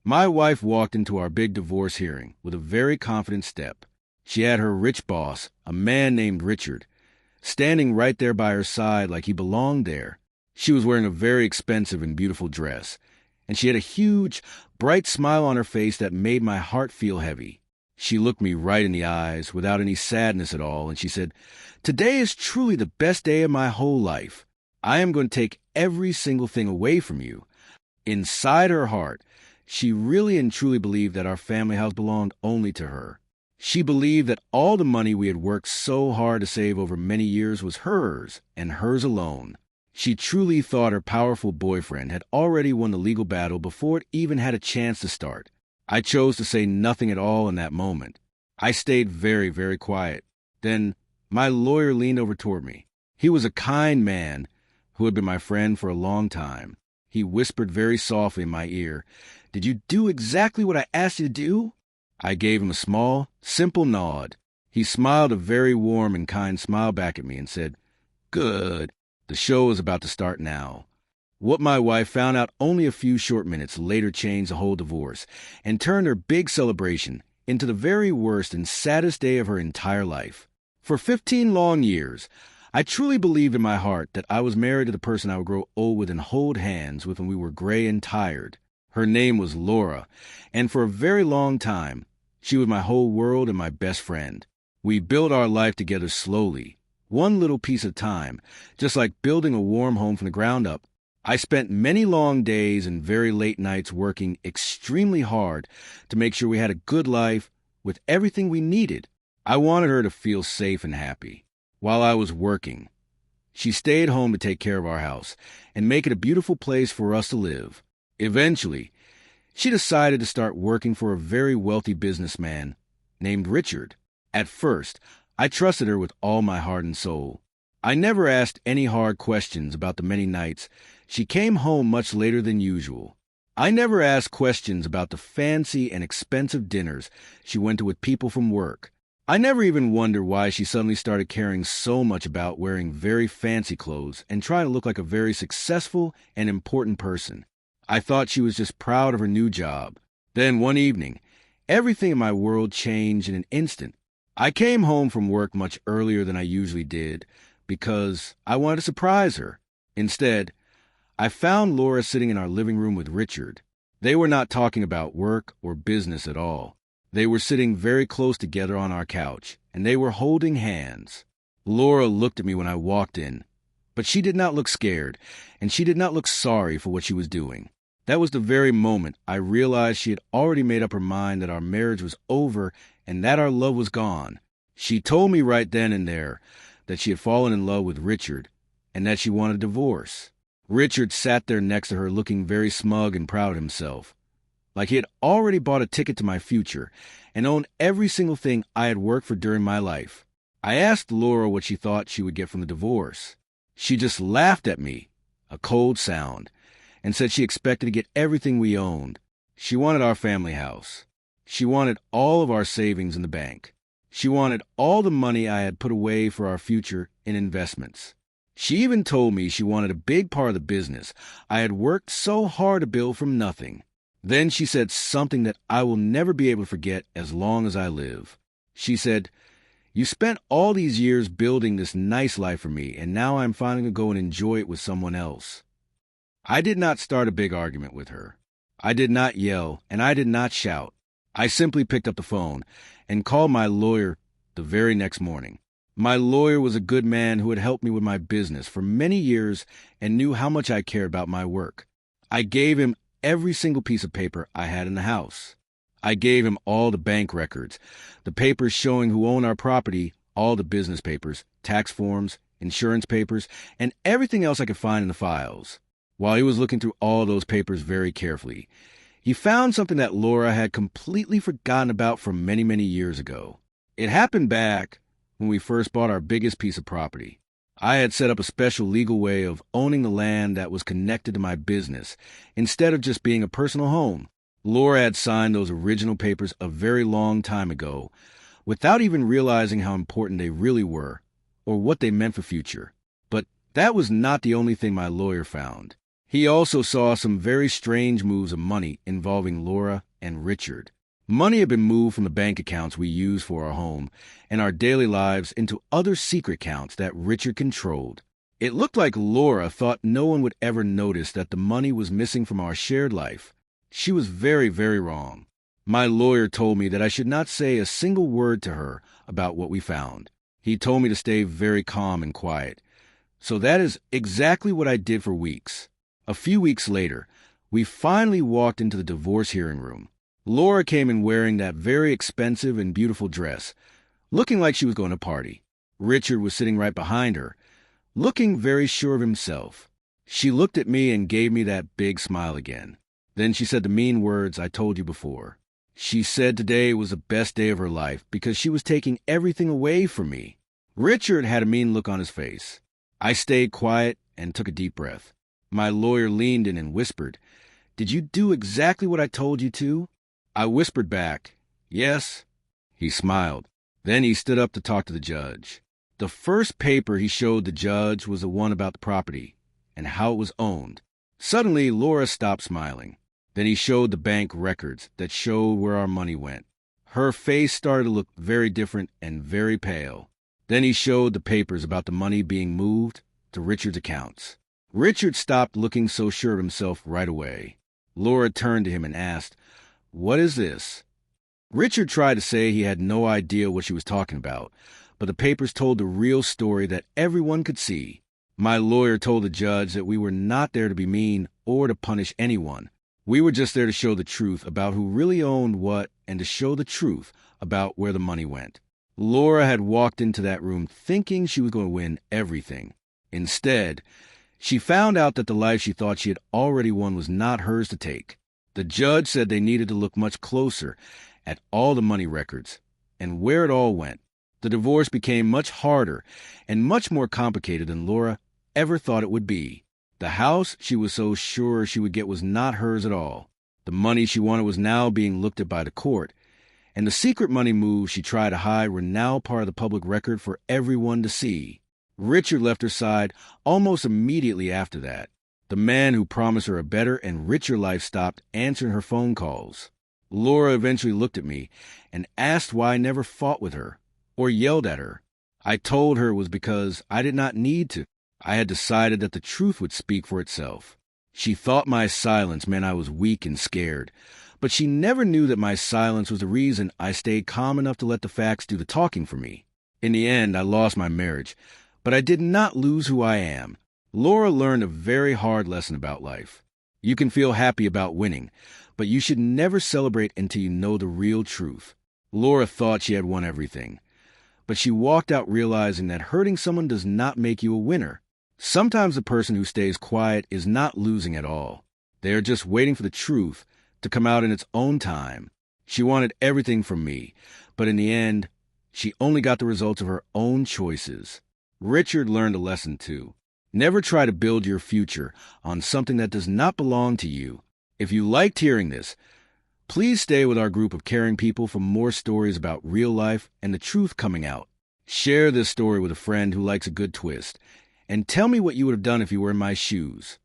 My wife walked into our big divorce hearing with a very confident step. She had her rich boss, a man named Richard, standing right there by her side like he belonged there. She was wearing a very expensive and beautiful dress, and she had a huge, bright smile on her face that made my heart feel heavy. She looked me right in the eyes without any sadness at all, and she said, "Today is truly the best day of my whole life. I am going to take every single thing away from you." Inside her heart, she really and truly believed that our family house belonged only to her. She believed that all the money we had worked so hard to save over many years was hers, and hers alone. She truly thought her powerful boyfriend had already won the legal battle before it even had a chance to start. I chose to say nothing at all in that moment. I stayed very, very quiet. Then my lawyer leaned over toward me. He was a kind man who had been my friend for a long time. He whispered very softly in my ear, "Did you do exactly what I asked you to do?" I gave him a small, simple nod. He smiled a very warm and kind smile back at me and said, "Good. The show is about to start now." What my wife found out only a few short minutes later changed the whole divorce and turned her big celebration into the very worst and saddest day of her entire life. For 15 long years, I truly believed in my heart that I was married to the person I would grow old with and hold hands with when we were gray and tired. Her name was Laura, and for a very long time, she was my whole world and my best friend. We built our life together slowly, one little piece at a time, just like building a warm home from the ground up. I spent many long days and very late nights working extremely hard to make sure we had a good life with everything we needed. I wanted her to feel safe and happy. While I was working, she stayed home to take care of our house and make it a beautiful place for us to live. Eventually, she decided to start working for a very wealthy businessman named Richard. At first, I trusted her with all my heart and soul. I never asked any hard questions about the many nights she came home much later than usual. I never asked questions about the fancy and expensive dinners she went to with people from work. I never even wondered why she suddenly started caring so much about wearing very fancy clothes and trying to look like a very successful and important person. I thought she was just proud of her new job. Then one evening, everything in my world changed in an instant. I came home from work much earlier than I usually did because I wanted to surprise her. Instead, I found Laura sitting in our living room with Richard. They were not talking about work or business at all. They were sitting very close together on our couch, and they were holding hands. Laura looked at me when I walked in, but she did not look scared, and she did not look sorry for what she was doing. That was the very moment I realized she had already made up her mind that our marriage was over and that our love was gone. She told me right then and there that she had fallen in love with Richard and that she wanted a divorce. Richard sat there next to her looking very smug and proud of himself, like he had already bought a ticket to my future and owned every single thing I had worked for during my life. I asked Laura what she thought she would get from the divorce. She just laughed at me, a cold sound, and said she expected to get everything we owned. She wanted our family house. She wanted all of our savings in the bank. She wanted all the money I had put away for our future in investments. She even told me she wanted a big part of the business I had worked so hard to build from nothing. Then she said something that I will never be able to forget as long as I live. She said, "You spent all these years building this nice life for me, and now I'm finally going to go and enjoy it with someone else." I did not start a big argument with her. I did not yell, and I did not shout. I simply picked up the phone and called my lawyer the very next morning. My lawyer was a good man who had helped me with my business for many years and knew how much I cared about my work. I gave him every single piece of paper I had in the house. I gave him all the bank records, the papers showing who owned our property, all the business papers, tax forms, insurance papers, and everything else I could find in the files. While he was looking through all those papers very carefully, he found something that Laura had completely forgotten about from many, many years ago. It happened back when we first bought our biggest piece of property. I had set up a special legal way of owning the land that was connected to my business, instead of just being a personal home. Laura had signed those original papers a very long time ago, without even realizing how important they really were, or what they meant for future. But that was not the only thing my lawyer found. He also saw some very strange moves of money involving Laura and Richard. Money had been moved from the bank accounts we use for our home and our daily lives into other secret accounts that Richard controlled. It looked like Laura thought no one would ever notice that the money was missing from our shared life. She was very, very wrong. My lawyer told me that I should not say a single word to her about what we found. He told me to stay very calm and quiet. So that is exactly what I did for weeks. A few weeks later, we finally walked into the divorce hearing room. Laura came in wearing that very expensive and beautiful dress, looking like she was going to party. Richard was sitting right behind her, looking very sure of himself. She looked at me and gave me that big smile again. Then she said the mean words I told you before. She said today was the best day of her life because she was taking everything away from me. Richard had a mean look on his face. I stayed quiet and took a deep breath. My lawyer leaned in and whispered, "Did you do exactly what I told you to?" I whispered back, "Yes." He smiled. Then he stood up to talk to the judge. The first paper he showed the judge was the one about the property and how it was owned. Suddenly, Laura stopped smiling. Then he showed the bank records that showed where our money went. Her face started to look very different and very pale. Then he showed the papers about the money being moved to Richard's accounts. Richard stopped looking so sure of himself right away. Laura turned to him and asked, "What is this?" Richard tried to say he had no idea what she was talking about, but the papers told the real story that everyone could see. My lawyer told the judge that we were not there to be mean or to punish anyone. We were just there to show the truth about who really owned what and to show the truth about where the money went. Laura had walked into that room thinking she was going to win everything. Instead, she found out that the life she thought she had already won was not hers to take. The judge said they needed to look much closer at all the money records and where it all went. The divorce became much harder and much more complicated than Laura ever thought it would be. The house she was so sure she would get was not hers at all. The money she wanted was now being looked at by the court, and the secret money moves she tried to hide were now part of the public record for everyone to see. Richard left her side almost immediately after that. The man who promised her a better and richer life stopped answering her phone calls. Laura eventually looked at me and asked why I never fought with her or yelled at her. I told her it was because I did not need to. I had decided that the truth would speak for itself. She thought my silence meant I was weak and scared, but she never knew that my silence was the reason I stayed calm enough to let the facts do the talking for me. In the end, I lost my marriage, but I did not lose who I am. Laura learned a very hard lesson about life. You can feel happy about winning, but you should never celebrate until you know the real truth. Laura thought she had won everything, but she walked out realizing that hurting someone does not make you a winner. Sometimes the person who stays quiet is not losing at all. They are just waiting for the truth to come out in its own time. She wanted everything from me, but in the end, she only got the results of her own choices. Richard learned a lesson too. Never try to build your future on something that does not belong to you. If you liked hearing this, please stay with our group of caring people for more stories about real life and the truth coming out. Share this story with a friend who likes a good twist, and tell me what you would have done if you were in my shoes.